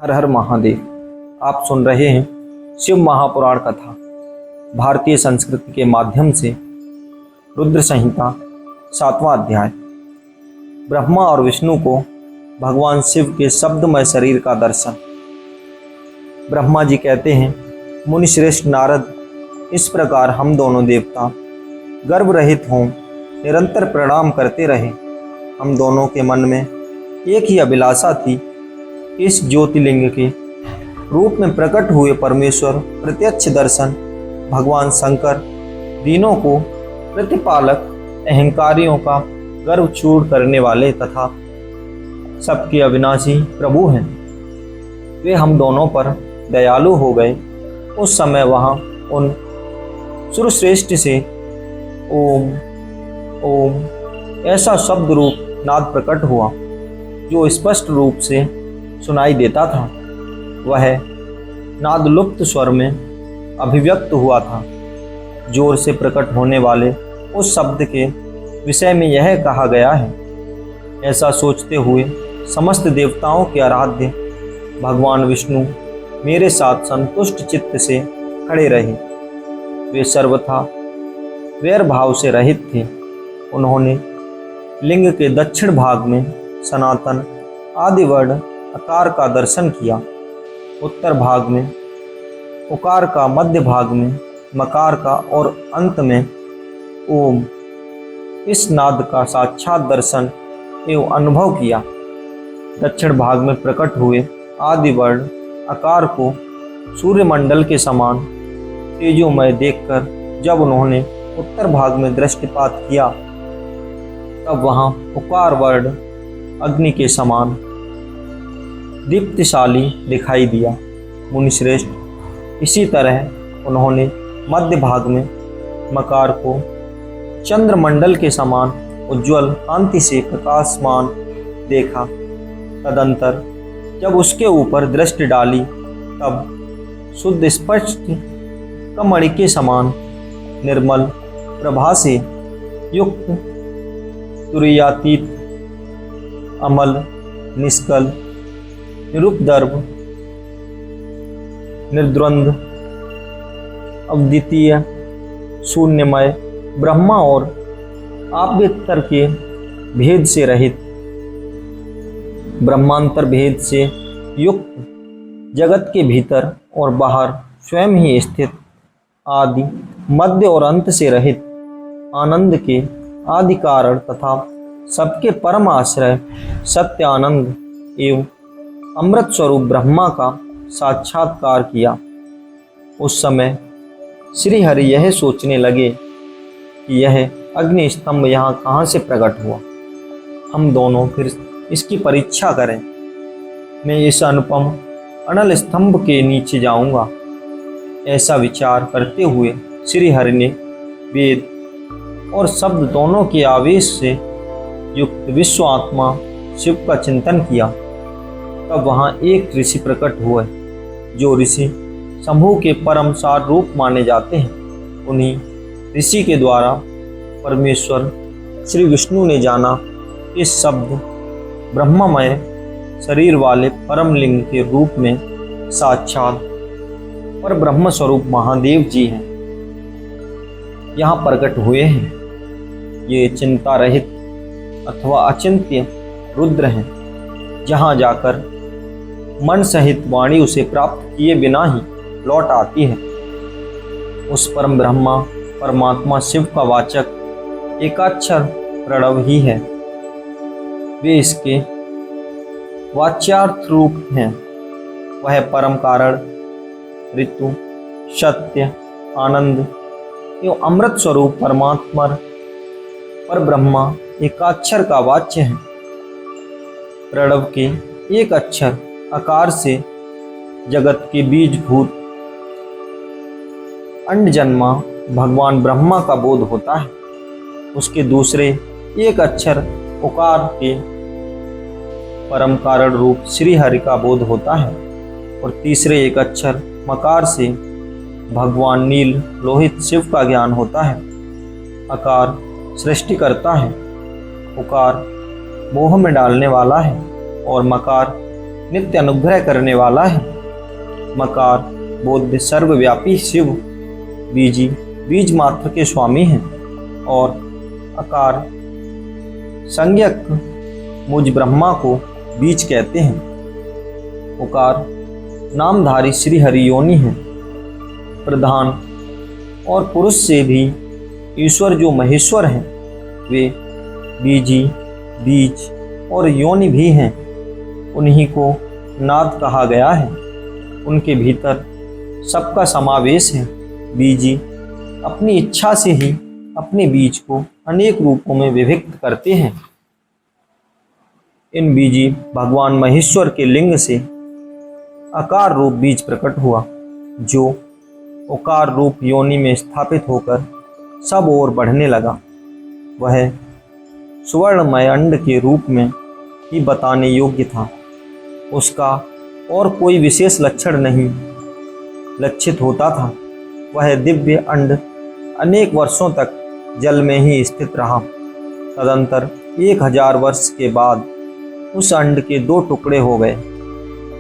हर हर महादेव। आप सुन रहे हैं शिव महापुराण कथा भारतीय संस्कृति के माध्यम से। रुद्र संहिता 7वां अध्याय। ब्रह्मा और विष्णु को भगवान शिव के शब्दमय शरीर का दर्शन। ब्रह्मा जी कहते हैं, मुनिश्रेष्ठ नारद, इस प्रकार हम दोनों देवता गर्भ रहित हों निरंतर प्रणाम करते रहे। हम दोनों के मन में एक ही अभिलाषा थी, इस ज्योतिर्लिंग के रूप में प्रकट हुए परमेश्वर प्रत्यक्ष दर्शन। भगवान शंकर दीनों को प्रतिपालक, अहंकारियों का गर्व चूर करने वाले तथा सबके अविनाशी प्रभु हैं। वे हम दोनों पर दयालु हो गए। उस समय वहाँ उन सुरश्रेष्ठ से ओम ओम ऐसा शब्द रूप नाद प्रकट हुआ जो स्पष्ट रूप से सुनाई देता था। वह नाद लुप्त स्वर में अभिव्यक्त हुआ था। जोर से प्रकट होने वाले उस शब्द के विषय में यह कहा गया है। ऐसा सोचते हुए समस्त देवताओं के आराध्य भगवान विष्णु मेरे साथ संतुष्ट चित्त से खड़े रहे। वे सर्वथा वैर भाव से रहित थे। उन्होंने लिंग के दक्षिण भाग में सनातन आदि वर्ण अकार का दर्शन किया, उत्तर भाग में उकार का, मध्य भाग में मकार का और अंत में ओम इस नाद का साक्षात दर्शन एवं अनुभव किया। दक्षिण भाग में प्रकट हुए आदि वर्ण आकार को सूर्यमंडल के समान तेजोमय देखकर जब उन्होंने उत्तर भाग में दृष्टिपात किया, तब वहाँ उकार वर्ण अग्नि के समान दीप्तिशाली दिखाई दिया। मुनिश्रेष्ठ, इसी तरह उन्होंने मध्य भाग में मकार को चंद्रमंडल के समान उज्ज्वल कांति से प्रकाशमान देखा। तदंतर जब उसके ऊपर दृष्टि डाली, तब शुद्ध स्पष्ट कमणि के समान निर्मल प्रभा से युक्त, तुरीयातीत, अमल, निष्कल, निरुपद्रव, निर्द्वंद, अद्वितीय, शून्यमय ब्रह्मा और आभ्यंतर के भेद से रहित, ब्रह्मांतर भेद से युक्त, जगत के भीतर और बाहर स्वयं ही स्थित, आदि मध्य और अंत से रहित, आनंद के आदि कारण तथा सबके परम आश्रय सत्य आनंद एवं अमृत स्वरूप ब्रह्मा का साक्षात्कार किया। उस समय श्री हरि यह सोचने लगे कि यह अग्नि स्तंभ यहाँ कहाँ से प्रकट हुआ। हम दोनों फिर इसकी परीक्षा करें। मैं इस अनुपम अनल स्तंभ के नीचे जाऊंगा। ऐसा विचार करते हुए श्री हरि ने वेद और शब्द दोनों के आवेश से युक्त विश्व आत्मा शिव का चिंतन किया। तब वहाँ एक ऋषि प्रकट हुए, जो ऋषि समूह के परम सार रूप माने जाते हैं। उन्हीं ऋषि के द्वारा परमेश्वर श्री विष्णु ने जाना, इस शब्द ब्रह्ममय शरीर वाले परम लिंग के रूप में साक्षात पर ब्रह्म स्वरूप महादेव जी हैं, यहाँ प्रकट हुए हैं। ये चिंता रहित अथवा अचिंत्य रुद्र हैं। जहाँ जाकर मन सहित वाणी उसे प्राप्त किए बिना ही लौट आती है। उस परम ब्रह्मा परमात्मा शिव का वाचक एकाक्षर प्रणव ही है। वे इसके वाच्यार्थ रूप हैं। वह परम कारण, ऋतु, सत्य, आनंद एवं अमृत स्वरूप परमात्मा पर ब्रह्मा एकाक्षर का वाच्य है। प्रणव के एक अक्षर आकार से जगत के बीजभूत अंड जन्मा भगवान ब्रह्मा का बोध होता है। उसके दूसरे एक अक्षर उकार के परम कारण रूप श्री हरि का बोध होता है और तीसरे एक अक्षर मकार से भगवान नील लोहित शिव का ज्ञान होता है। आकार सृष्टि करता है, उकार मोह में डालने वाला है और मकार नित्य अनुग्रह करने वाला है। मकार बोध सर्वव्यापी शिव बीजी बीज मात्र के स्वामी हैं और अकार संज्ञक मुझ ब्रह्मा को बीज कहते हैं। उकार नामधारी श्री हरि योनि हैं। प्रधान और पुरुष से भी ईश्वर जो महेश्वर हैं वे बीजी बीज और योनि भी हैं। उन्हीं को नाद कहा गया है। उनके भीतर सबका समावेश है। बीजी अपनी इच्छा से ही अपने बीज को अनेक रूपों में विभक्त करते हैं। इन बीजी भगवान महेश्वर के लिंग से आकार रूप बीज प्रकट हुआ, जो उकार रूप योनि में स्थापित होकर सब ओर बढ़ने लगा। वह सुवर्णमय अंड के रूप में ही बताने योग्य था। उसका और कोई विशेष लक्षण नहीं लक्षित होता था। वह दिव्य अंड अनेक वर्षों तक जल में ही स्थित रहा। तदंतर 1000 वर्ष के बाद उस अंड के 2 टुकड़े हो गए।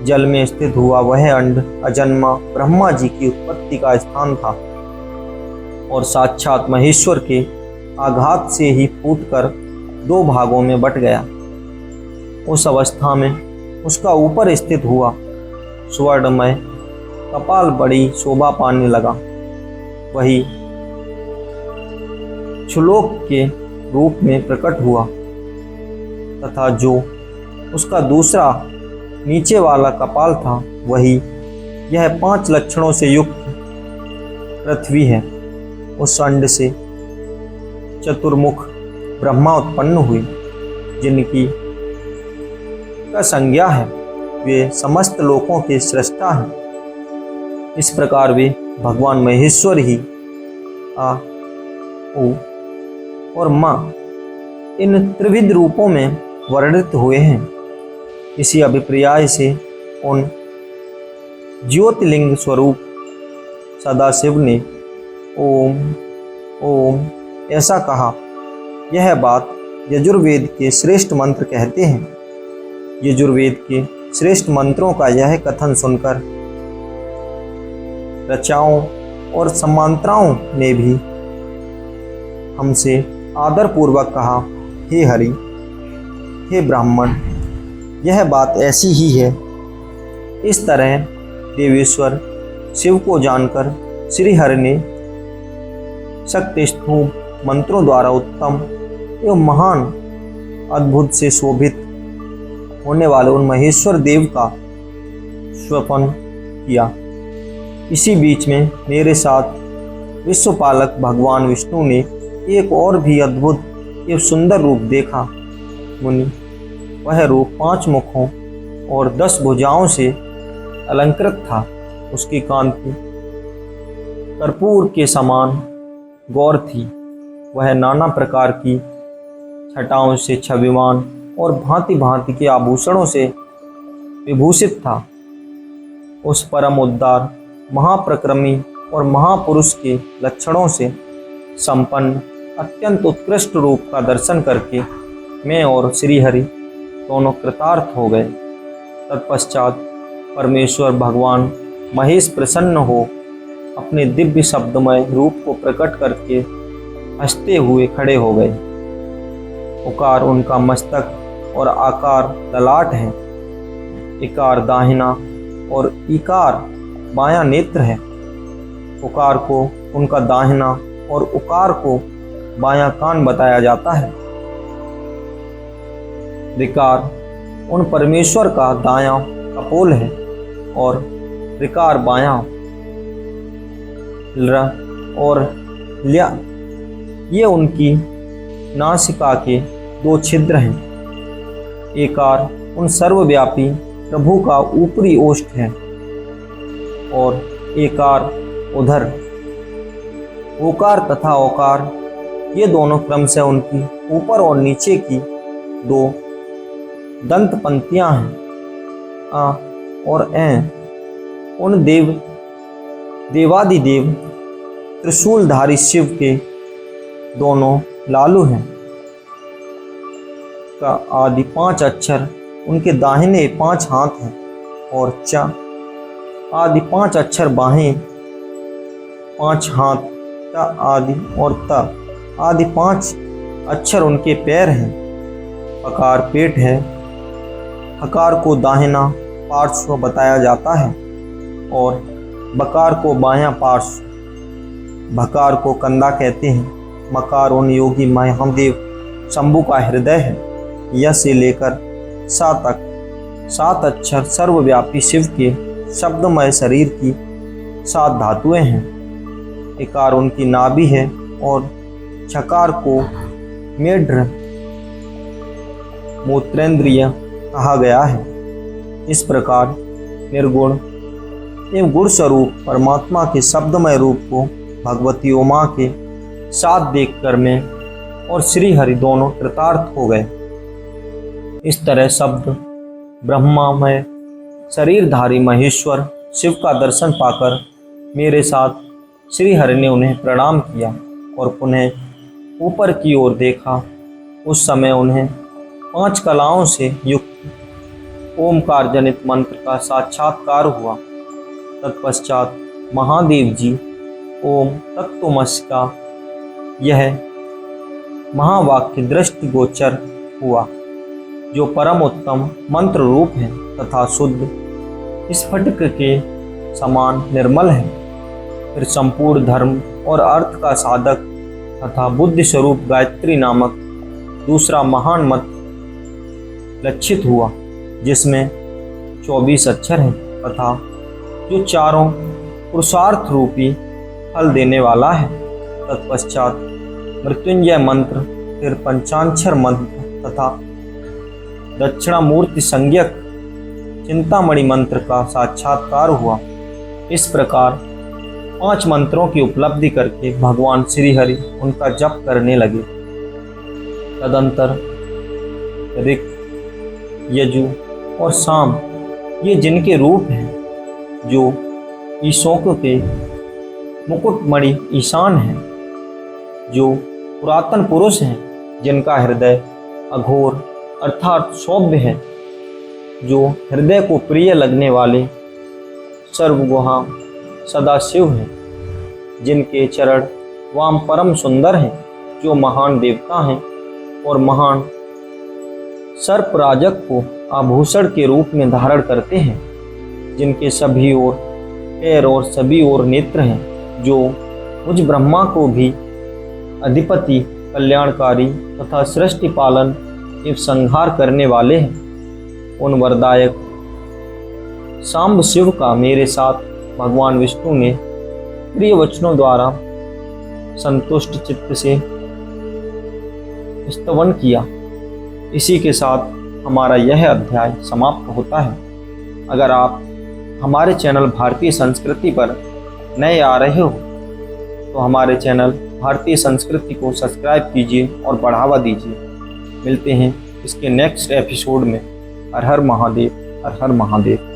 जल में स्थित हुआ वह अंड अजन्मा ब्रह्मा जी की उत्पत्ति का स्थान था और साक्षात महेश्वर के आघात से ही फूटकर 2 भागों में बट गया। उस अवस्था में उसका ऊपर स्थित हुआ स्वर्णमय कपाल बड़ी शोभा पाने लगा। वही छुलोक के रूप में प्रकट हुआ तथा जो उसका दूसरा नीचे वाला कपाल था वही यह 5 लक्षणों से युक्त पृथ्वी है। उस अंड से चतुर्मुख ब्रह्मा उत्पन्न हुए, जिनकी का संज्ञा है। वे समस्त लोकों के सृष्टा हैं। इस प्रकार वे भगवान महेश्वर ही आ उ और माँ इन त्रिविध रूपों में वर्णित हुए हैं। इसी अभिप्राय से उन ज्योतिलिंग स्वरूप सदाशिव ने ओम ओम ऐसा कहा। यह बात यजुर्वेद के श्रेष्ठ मंत्र कहते हैं। यजुर्वेद के श्रेष्ठ मंत्रों का यह कथन सुनकर रचाओं और समांतराओं ने भी हमसे आदरपूर्वक कहा, हे हरि, हे ब्राह्मण, यह बात ऐसी ही है। इस तरह देवेश्वर शिव को जानकर श्री हरि ने शक्तिस्थूप मंत्रों द्वारा उत्तम एवं महान अद्भुत से शोभित होने वाले उन महेश्वर देव का स्वपन किया। इसी बीच में मेरे साथ विश्वपालक भगवान विष्णु ने एक और भी अद्भुत एवं सुंदर रूप देखा। मुनि, वह रूप 5 मुखों और 10 भुजाओं से अलंकृत था। उसकी कांति कर्पूर के समान गौर थी। वह नाना प्रकार की छटाओं से छविमान और भांति भांति के आभूषणों से विभूषित था। उस परम उद्धार महाप्रक्रमी और महापुरुष के लक्षणों से संपन्न अत्यंत उत्कृष्ट रूप का दर्शन करके मैं और श्री हरि दोनों कृतार्थ हो गए। तत्पश्चात परमेश्वर भगवान महेश प्रसन्न हो अपने दिव्य शब्दमय रूप को प्रकट करके हंसते हुए खड़े हो गए। उकार उनका मस्तक और आकार ललाट है। इकार दाहिना और इकार बायां नेत्र है। उकार को उनका दाहिना और उकार को बायां कान बताया जाता है। ऋकार उन परमेश्वर का दायां कपोल है और ऋकार बायां ल और ल्या ये उनकी नासिका के 2 छिद्र हैं। एकार उन सर्वव्यापी प्रभु का ऊपरी ओष्ठ है और एकार उधर। ओकार तथा ओकार ये दोनों क्रम से उनकी ऊपर और नीचे की 2 दंत पंक्तियां हैं। आ और ए उन देवादिदेव त्रिशूलधारी शिव के दोनों लालू हैं। का आदि 5 अक्षर उनके दाहिने 5 हाथ हैं और च आदि 5 अक्षर बाहें, 5 हाथ, ट आदि और त आदि 5 अक्षर उनके पैर हैं। पकार पेट है। हकार को दाहिना पार्श्व बताया जाता है और बकार को बायां पार्श्व। भकार को कंधा कहते हैं। मकार उन योगी महादेव शंभु का हृदय है। य से लेकर सा तक 7 अक्षर सर्वव्यापी शिव के शब्दमय शरीर की 7 धातुएं हैं। इकार उनकी नाभि है और छकार को मेढ्र मूत्रेंद्रिय कहा गया है। इस प्रकार निर्गुण एवं गुण स्वरूप परमात्मा के शब्दमय रूप को भगवती उमा के साथ देखकर मैं और श्री हरि दोनों कृतार्थ हो गए। इस तरह शब्द ब्रह्मामय शरीरधारी महेश्वर शिव का दर्शन पाकर मेरे साथ श्री हरि ने उन्हें प्रणाम किया और पुनः ऊपर की ओर देखा। उस समय उन्हें 5 कलाओं से युक्त ओमकार जनित मंत्र का साक्षात्कार हुआ। तत्पश्चात महादेव जी ओम तत्त्वमसि का यह महावाक्य दृष्टि गोचर हुआ, जो परम उत्तम मंत्र रूप है तथा शुद्ध स्फटिक के समान निर्मल है। फिर संपूर्ण धर्म और अर्थ का साधक तथा बुद्धि स्वरूप गायत्री नामक दूसरा महान मंत्र लक्षित हुआ, जिसमें 24 अक्षर हैं तथा जो चारों पुरुषार्थ रूपी फल देने वाला है। तत्पश्चात मृत्युंजय मंत्र, फिर पंचाक्षर मंत्र तथा दक्षिणामूर्ति संज्ञक चिंतामणि मंत्र का साक्षात्कार हुआ। इस प्रकार 5 मंत्रों की उपलब्धि करके भगवान श्री हरि उनका जप करने लगे। तदंतर ऋक्, यजु और साम ये जिनके रूप हैं, जो ईशोक के मुकुटमणि ईशान हैं, जो पुरातन पुरुष हैं, जिनका हृदय अघोर अर्थात सौम्य है, जो हृदय को प्रिय लगने वाले सर्वगुहा सदाशिव हैं, जिनके चरण वाम परम सुंदर हैं, जो महान देवता हैं और महान सर्पराजक को आभूषण के रूप में धारण करते हैं, जिनके सभी ओर पैर और सभी ओर नेत्र हैं, जो मुझ ब्रह्मा को भी अधिपति, कल्याणकारी तथा सृष्टि पालन एवं संहार करने वाले हैं। उन वरदायक सांब शिव का मेरे साथ भगवान विष्णु ने प्रिय वचनों द्वारा संतुष्ट चित्त से स्तवन किया। इसी के साथ हमारा यह अध्याय समाप्त होता है। अगर आप हमारे चैनल भारतीय संस्कृति पर नए आ रहे हो तो हमारे चैनल भारतीय संस्कृति को सब्सक्राइब कीजिए और बढ़ावा दीजिए। मिलते हैं इसके नेक्स्ट एपिसोड में। हर हर महादेव, हर हर महादेव।